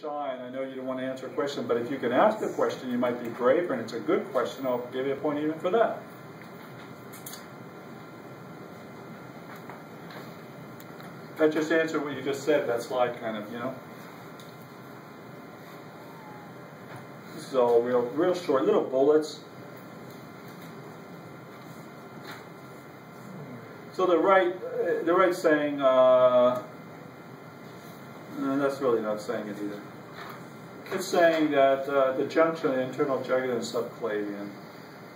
shy, and I know you don't want to answer a question, but if you can ask a question, you might be braver, and it's a good question. I'll give you a point even for that. That just answered what you just said. That slide kind of, you know. This is all real short, little bullets. So the right saying, that's really not saying it either. It's saying that the junction of the internal jugular and subclavian.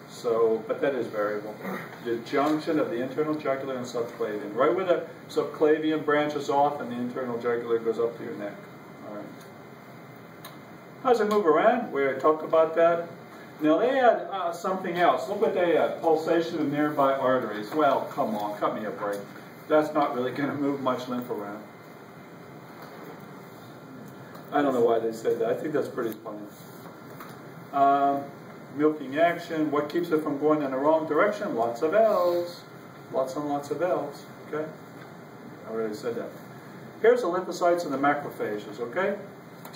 So, but that is variable. The junction of the internal jugular and subclavian. Right where the subclavian branches off and the internal jugular goes up to your neck. All right. How does it move around? We talked about that. Now they add something else. Look what they add. Pulsation of nearby arteries. Well, come on, cut me a break. That's not really going to move much lymph around. I don't know why they said that. I think that's pretty funny. Milking action. What keeps it from going in the wrong direction? Lots of L's. Lots and lots of L's. Okay? I already said that. Here's the lymphocytes and the macrophages. Okay?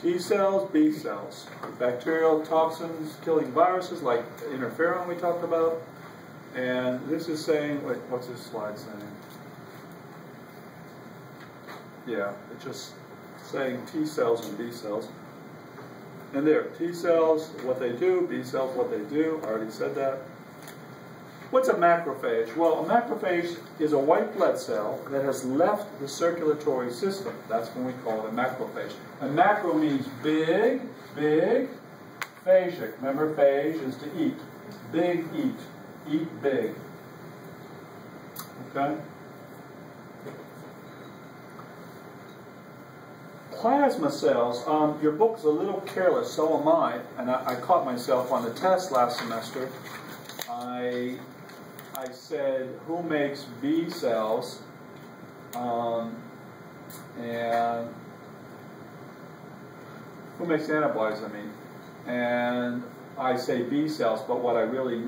T cells, B cells. Bacterial toxins killing viruses like interferon we talked about. And this is saying, wait, what's this slide saying? Yeah, it's just saying T cells and B cells. And there, T cells, what they do, B cells, what they do. I already said that. What's a macrophage? Well, a macrophage is a white blood cell that has left the circulatory system. That's when we call it a macrophage. And macro means big, big, phagic. Remember, phage is to eat. Big, eat big. Okay? Plasma cells, your book's a little careless, so am I, and I caught myself on the test last semester. I said, who makes B cells, and who makes antibodies, I mean, and I say B cells, but what I really,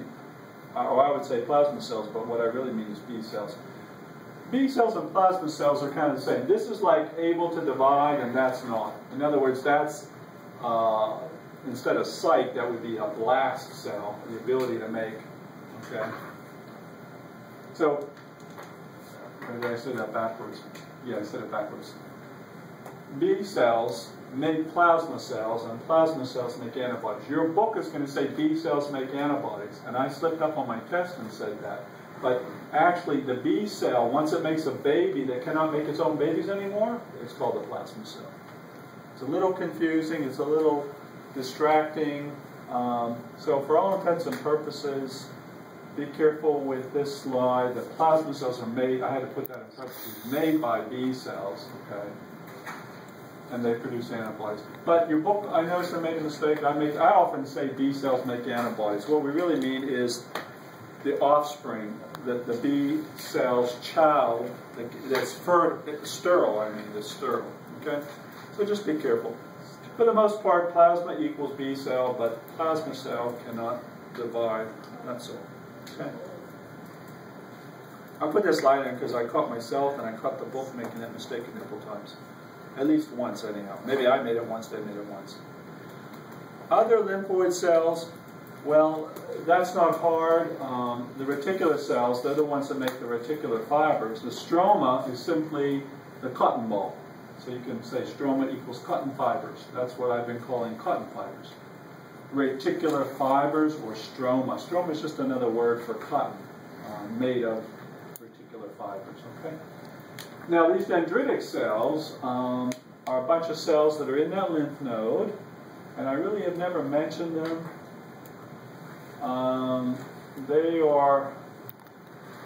or I would say plasma cells, but what I really mean is B cells. B cells and plasma cells are kind of the same. This is like able to divide, and that's not. In other words, that's, instead of cyte, that would be a blast cell, the ability to make, okay? So, or did I say that backwards? Yeah, I said it backwards. B cells make plasma cells, and plasma cells make antibodies. Your book is going to say B cells make antibodies, and I slipped up on my test and said that. But actually, the B cell, once it makes a baby that cannot make its own babies anymore, it's called a plasma cell. It's a little confusing, it's a little distracting. So for all intents and purposes, be careful with this slide. The plasma cells are made, I had to put that in parentheses, made by B cells, okay? And they produce antibodies. But your book, I noticed I made a mistake. I often say B cells make antibodies. What we really mean is the offspring, the B cell's child, that's sterile, that's sterile, okay? So just be careful. For the most part, plasma equals B cell, but plasma cell cannot divide, that's all, okay? I put this slide in because I caught myself and I caught the book making that mistake a couple times. At least once, anyhow. Maybe I made it once, they made it once. Other lymphoid cells, well, that's not hard. The reticular cells, they're the ones that make the reticular fibers. The stroma is simply the cotton ball. So you can say stroma equals cotton fibers. That's what I've been calling cotton fibers. Reticular fibers or stroma. Stroma is just another word for cotton, made of reticular fibers, okay? Now these dendritic cells are a bunch of cells that are in that lymph node, and I really have never mentioned them.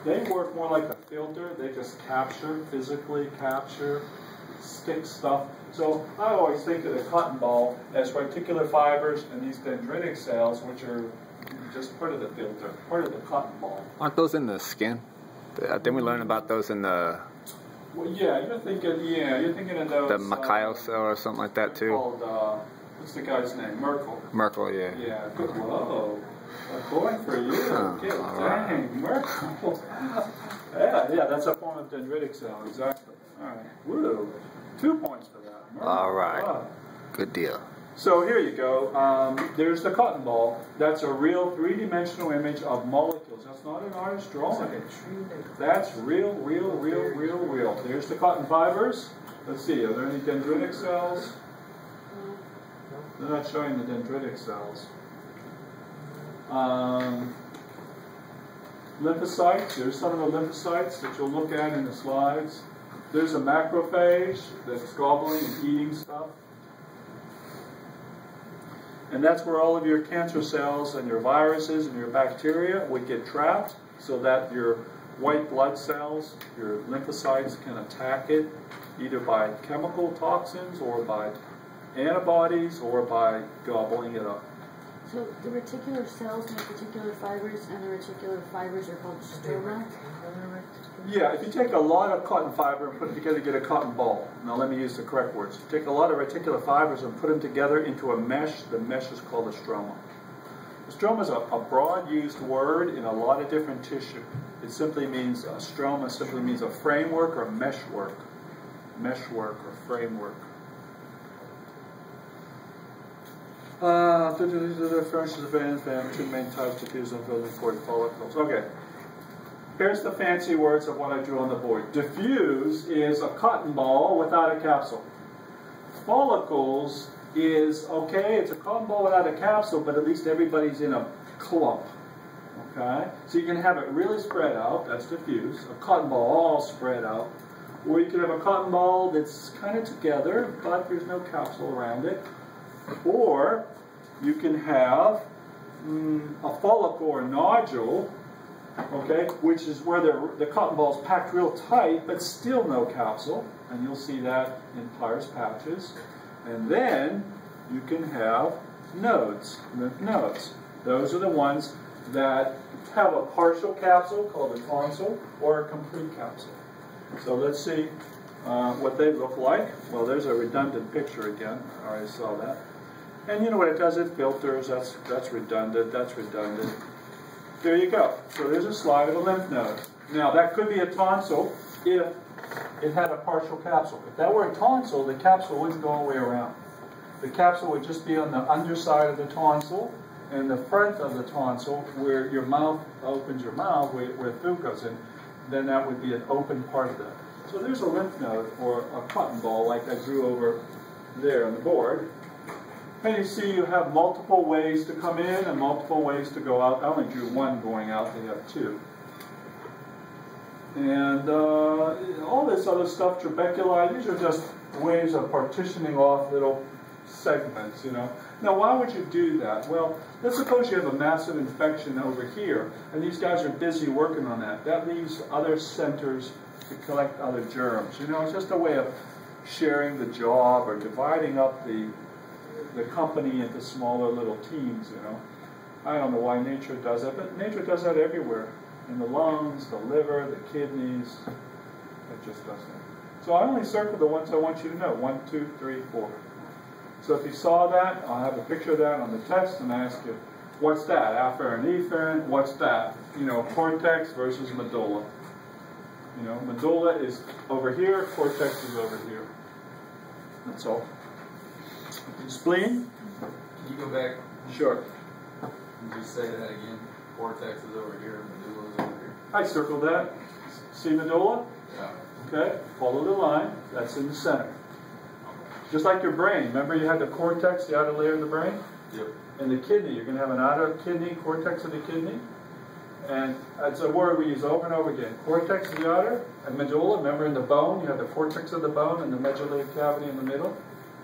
They work more like a filter. They just physically capture, stick stuff. So I always think of the cotton ball as reticular fibers and these dendritic cells, which are just part of the filter, part of the cotton ball. Aren't those in the skin? Didn't we learn about those in the... Well, yeah, you're thinking of those... The Macrophage cell or something like that, too? Called, what's the guy's name? Merkel. Merkel, yeah. Yeah, good. Whoa. A point for you. Dang, Merkel. Yeah, that's a form of dendritic cell, exactly. All right. Woo. 2 points for that. Merkel. All right. Wow. Good deal. So here you go. There's the cotton ball. That's a real three-dimensional image of molecules. That's not an artist drawing. That's real, real, real, real, real. There's the cotton fibers. Let's see, are there any dendritic cells? They're not showing the dendritic cells. Lymphocytes, there's some of the lymphocytes that you'll look at in the slides. There's a macrophage that's gobbling and eating stuff. And that's where all of your cancer cells and your viruses and your bacteria would get trapped so that your white blood cells, your lymphocytes, can attack it either by chemical toxins or by antibodies or by gobbling it up. So the reticular cells make reticular fibers, and the reticular fibers are called stroma? Yeah, if you take a lot of cotton fiber and put it together, you get a cotton ball. Now let me use the correct words. Take a lot of reticular fibers and put them together into a mesh. The mesh is called a stroma. The stroma is a broad used word in a lot of different tissue. It simply means, a stroma simply means a framework or meshwork. Meshwork or framework. Differentials of two main types, diffuse and filling follicles. Okay. Here's the fancy words of what I drew on the board. Diffuse is a cotton ball without a capsule. Follicles is, okay, it's a cotton ball without a capsule, but at least everybody's in a clump. Okay? So you can have it really spread out, that's diffuse, a cotton ball all spread out. Or you can have a cotton ball that's kind of together, but there's no capsule around it. Or you can have a follicle or nodule, okay, which is where the cotton ball is packed real tight, but still no capsule, and you'll see that in Peyer's patches. And then you can have nodes, lymph nodes. Those are the ones that have a partial capsule called a tonsil or a complete capsule. So let's see what they look like. Well, there's a redundant picture again. I already saw that. And you know what it does? It filters. That's redundant. That's redundant. There you go. So there's a slide of a lymph node. Now, that could be a tonsil if it had a partial capsule. If that were a tonsil, the capsule wouldn't go all the way around. The capsule would just be on the underside of the tonsil and the front of the tonsil where your mouth opens your mouth, where food goes in. Then that would be an open part of that. So there's a lymph node or a cotton ball like I drew over there on the board. And you see you have multiple ways to come in and multiple ways to go out. I only drew one going out, they have two. And all this other stuff, trabeculi, these are just ways of partitioning off little segments, you know. Now, why would you do that? Well, let's suppose you have a massive infection over here, and these guys are busy working on that. That leaves other centers to collect other germs. You know, it's just a way of sharing the job or dividing up the company into smaller little teams, you know. I don't know why nature does that, but nature does that everywhere. In the lungs, the liver, the kidneys, it just does that. So I only circle the ones I want you to know. 1, 2, 3, 4. So if you saw that, I'll have a picture of that on the test and ask you, what's that? Afferent, efferent, what's that? You know, cortex versus medulla. You know, medulla is over here, cortex is over here. That's all. Spleen? Can you go back? Sure. And just say that again. Cortex is over here, medulla is over here. I circled that. See medulla? Yeah. Okay, follow the line. That's in the center. Just like your brain. Remember you had the cortex, the outer layer of the brain? Yep. And the kidney. You're going to have an outer kidney, cortex of the kidney. And it's a word we use over and over again. Cortex is the outer, and medulla. Remember in the bone, you have the cortex of the bone and the medullary cavity in the middle.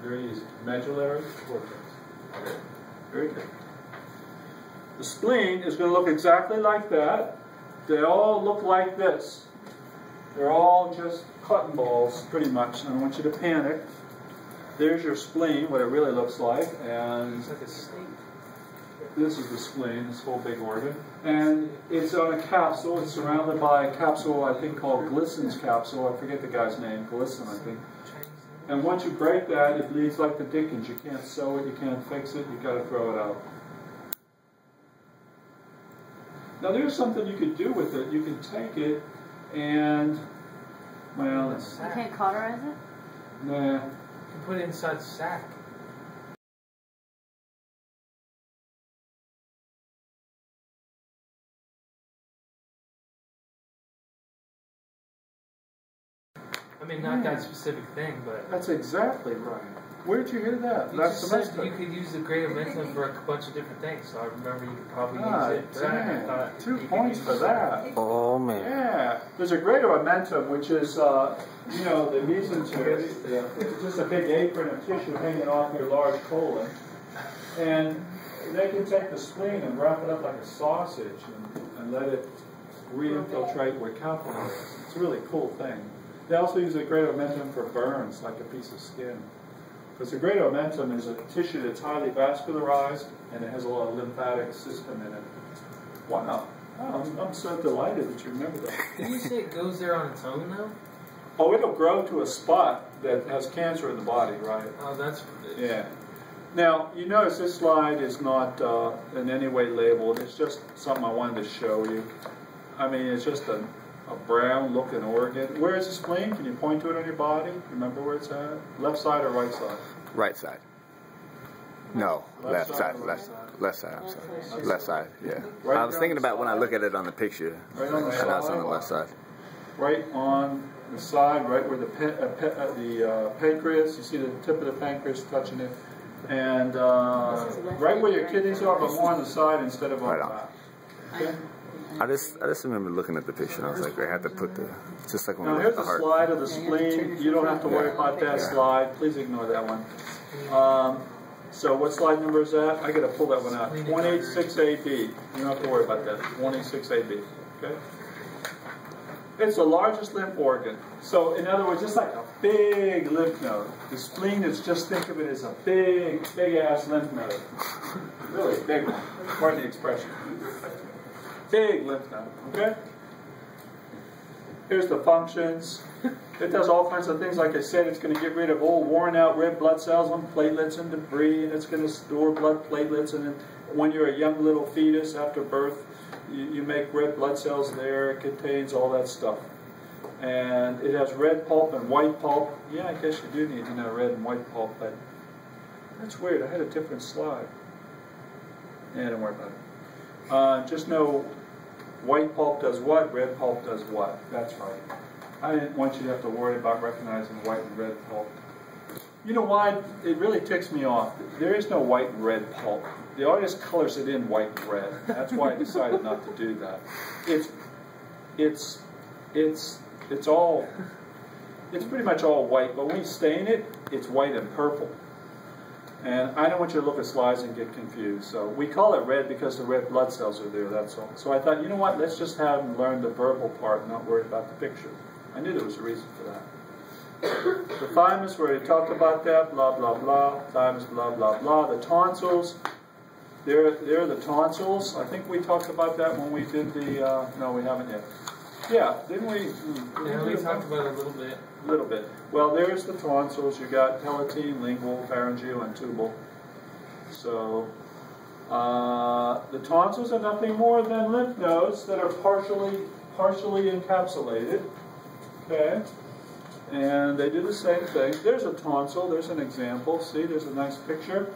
Very easy. Medullary cortex. Okay. Very good. The spleen is going to look exactly like that. They all look like this. They're all just cotton balls, pretty much. I don't want you to panic. There's your spleen, what it really looks like, and this is the spleen, this whole big organ. And it's on a capsule. It's surrounded by a capsule, I think, called Glisson's capsule. I forget the guy's name, Glisson, I think. And once you break that, it bleeds like the Dickens. You can't sew it, you can't fix it, you've got to throw it out. Now there's something you could do with it. You can take it and, well, You can't cauterize it? nah. You can put it inside the sack. mean, not that specific thing, but... That's exactly right. Where did you hear that? You Last just said semester. you could use the greater momentum for a bunch of different things, so I remember you could probably Ah, use it for that. I dang. thought 2 you could points use for it. that. Oh man. Yeah. There's a greater momentum, which is, you know, the mesentery. It's just a big apron of tissue hanging off your large colon. And they can take the spleen and wrap it up like a sausage and let it re-infiltrate where capillary is. It's a really cool thing. They also use a greater momentum for burns, like a piece of skin. Because the greater momentum is a tissue that's highly vascularized, and it has a lot of lymphatic system in it. Wow. I'm so delighted that you remember that. Did you say it goes there on its own, though? Oh, it'll grow to a spot that has cancer in the body, right? Oh, that's what it is. Yeah. Now, you notice this slide is not in any way labeled. It's just something I wanted to show you. I mean, it's just a brown-looking organ. Where is the spleen? Can you point to it on your body? Remember where it's at? Left side or right side? Right side. No, left side. or right Left, left side. I'm sorry. Left side. Yeah. Right I was down thinking the about when I side. look at it on the picture. Right on the And I was on the side. left side. Right on the side, right where the pancreas, you see the tip of the pancreas touching it, and right where your kidneys are, but more on the side instead of on Right the on. back. Okay? I just remember looking at the picture and I was like, I had to put the just like when Now we here's look at the the heart. slide of the spleen. You don't have to worry about that Yeah. slide. Please ignore that one. So what slide number is that? I got to pull that one out. 26AB. You don't have to worry about that. 26AB. Okay. It's the largest lymph organ. So in other words, it's like a big lymph node. The spleen is, just think of it as a big ass lymph node. Really big one. Pardon the expression. Big lymph node. Okay. Here's the functions. It does all kinds of things. Like I said, it's going to get rid of old worn out red blood cells and platelets and debris, and it's going to store blood platelets. And then when you're a young little fetus after birth, you make red blood cells there. It contains all that stuff. And it has red pulp and white pulp. Yeah, I guess you do need to know red and white pulp, but that's weird. I had a different slide. Yeah, don't worry about it. Just know white pulp does what, red pulp does what. That's right. I didn't want you to have to worry about recognizing white and red pulp. You know why? It really ticks me off. There is no white and red pulp. The artist colors it in white and red. That's why I decided not to do that. It's pretty much all white, but when you stain it, it's white and purple. And I don't want you to look at slides and get confused. So we call it red because the red blood cells are there, that's all. So I thought, you know what, let's just have them learn the verbal part and not worry about the picture. I knew there was a reason for that. The thymus, we already talked about that, blah, blah, blah. Thymus, blah, blah, blah. The tonsils, they're the tonsils. I think we talked about that when we did the, no, we haven't yet. Yeah, didn't we? Yeah, we talked about it a little bit. A little bit. Well, there's the tonsils. You got palatine, lingual, pharyngeal, and tubal. So, the tonsils are nothing more than lymph nodes that are partially encapsulated. Okay? And they do the same thing. There's a tonsil. There's an example. See, there's a nice picture.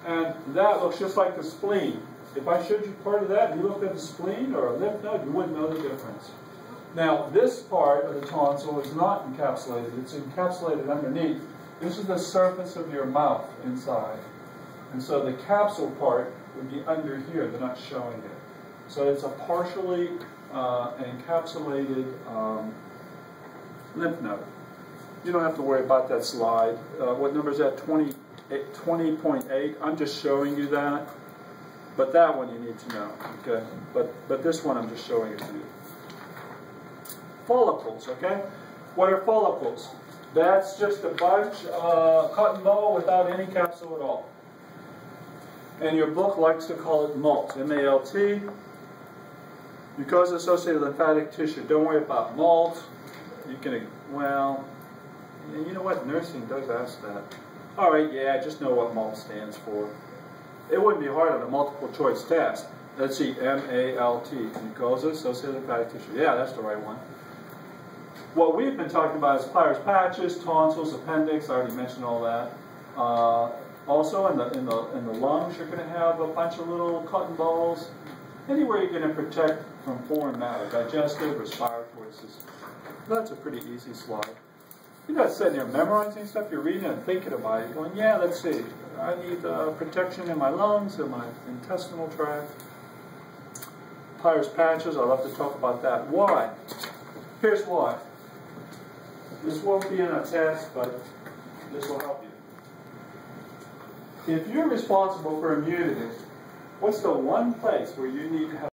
And that looks just like the spleen. If I showed you part of that and you looked at the spleen or a lymph node, you wouldn't know the difference. Now, this part of the tonsil is not encapsulated. It's encapsulated underneath. This is the surface of your mouth inside. And so the capsule part would be under here. They're not showing it. So it's a partially encapsulated lymph node. You don't have to worry about that slide. What number is that? 20.8. I'm just showing you that. But that one you need to know. Okay. But this one I'm just showing it to you. Follicles, okay? What are follicles? That's just a bunch of cotton ball without any capsule at all. And your book likes to call it MALT, M-A-L-T. Mucosa-associated lymphatic tissue. Don't worry about MALT. You can, well, you know what? Nursing does ask that. All right, yeah, just know what MALT stands for. It wouldn't be hard on a multiple choice test. Let's see, M-A-L-T, mucosa-associated lymphatic tissue. Yeah, that's the right one. What we've been talking about is Peyer's patches, tonsils, appendix. I already mentioned all that. Also, in the lungs, you're going to have a bunch of little cotton balls. Anywhere you're going to protect from foreign matter, digestive, respiratory system. That's a pretty easy slide. You're not sitting there memorizing stuff. You're reading and thinking about it. Going, yeah, let's see. I need protection in my lungs and my intestinal tract. Peyer's patches. I'll have to talk about that. Why? Here's why. This won't be in a test, but this will help you. If you're responsible for immunity, what's the one place where you need to have